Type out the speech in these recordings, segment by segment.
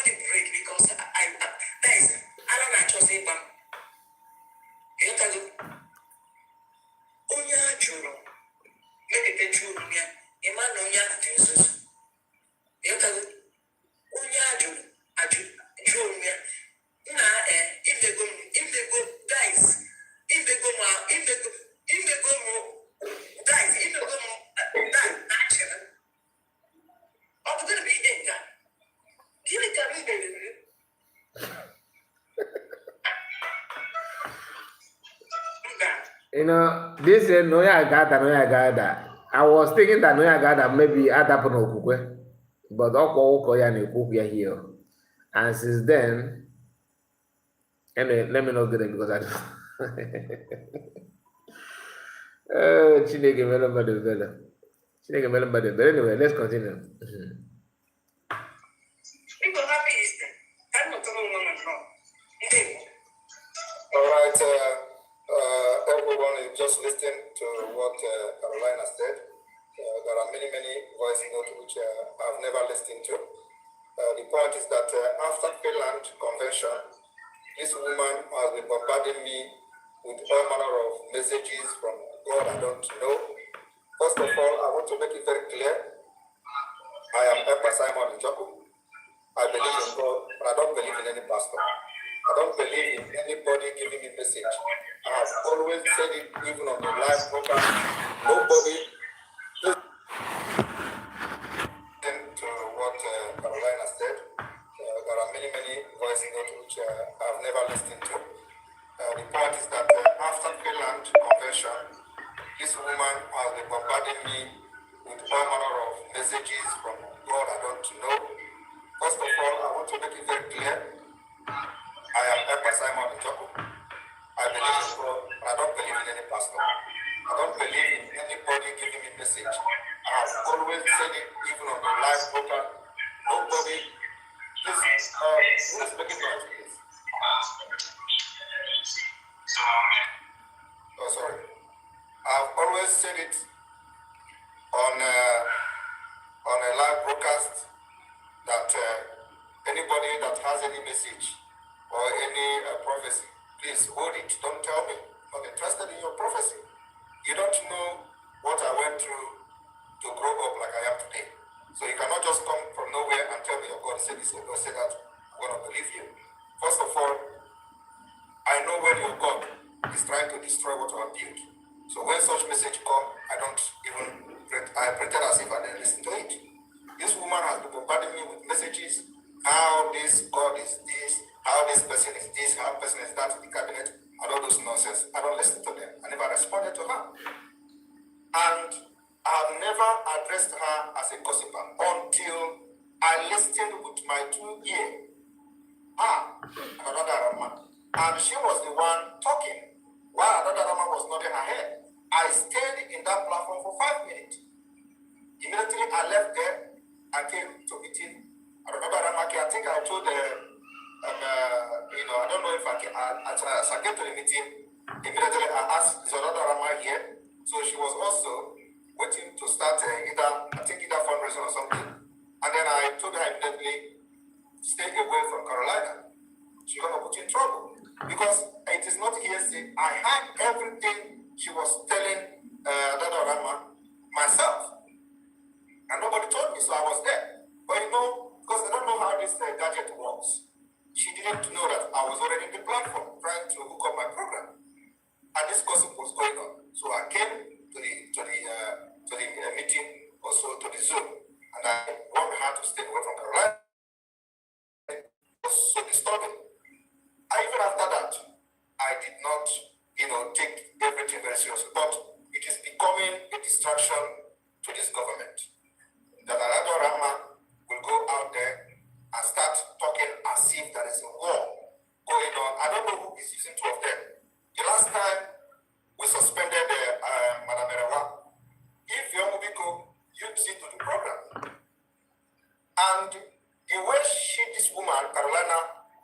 the break because that is I don't actually say bam. You tell you Onya Juro. Maybe petrol me. Iman Onya Jesus. You tell you Onya Juro me. If they go guys, if they go guys, if they go that action, I'm gonna be in that. Give it to me, baby. You know, this is Noya Gada. I was thinking that Noya Gada maybe at that point, but Okoya here. And since then, anyway, let me not get it because I don't. Chineke Melon by the Villa. Chineke Melon by the Villa. Anyway, let's continue. People happy is I'm not talking about All right, everyone is just listening to what Carolina said. There are many voice notes which I've never listened to. The point is that after Finland Convention, this woman has been bombarding me with all manner of messages from God I don't know. First of all, I want to make it very clear. I am Emperor Simon Njoku. I believe in God, but I don't believe in any pastor. I don't believe in anybody giving me message. I have always said it even on the live program. Nobody listen to what Carolina said. There are many voice notes which I've never listened to. The point is that after Finland Convention, this woman has been bombarding me with all manner of messages from God I don't know. First of all, I want to make it very clear. I am Emperor Simon Njoku. I believe in God, but I don't believe in any pastor. I don't believe in anybody giving me message. I have always said it even on the live program. Nobody, please, who is making noise, please? Oh, sorry. I've always said it on a live broadcast that anybody that has any message or any prophecy, please hold it. Don't tell me. I'm not interested in your prophecy. You don't know what I went through to grow up like I am today. So you cannot just come from nowhere and tell me your God said this or God said that. I'm going to believe you. First of all, I know when your God is trying to destroy what I have built. So when such message come, I don't even, I pretend as if I didn't listen to it. This woman has been bombarding me with messages, how this God is this, how this person is this, how person is that in the cabinet, and all those nonsense. I don't listen to them. I never responded to her. And I have never addressed her as a gossiper until I listened with my 2 ears. Another Rama. And she was the one talking while another Rama was nodding her head. I stayed in that platform for 5 minutes. Immediately I left there and came to meeting another Rama. I think I told I don't know if I can, as I came to the meeting, immediately I asked, is another Rama here? So she was also waiting to start either fundraising or something. And then I told her immediately, stay away from Carolina. She's going to put you in trouble. Because it is not hearsay. I had everything she was telling Dada Rama myself. And nobody told me, so I was there. But because I don't know how this gadget works, she didn't know that I was already in the platform trying to hook up my program. And this gossip was going on. So I came to the meeting, also to the Zoom, and I wanted her to stay away from Carolina. It was so disturbing. Even after that, I did not, take everything very seriously. But it is becoming a distraction to this government. That another Rama will go out there and start talking as if there is a war going on. I don't know who is using two of them. The last time we suspended Madam Erewa, if Yomubiko used it to the program, and the way this woman, Carolina,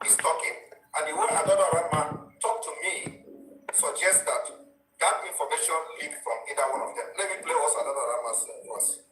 is talking, and the way another Rama talked to me, suggests that information leaked from either one of them. Let me play also another Rama's voice.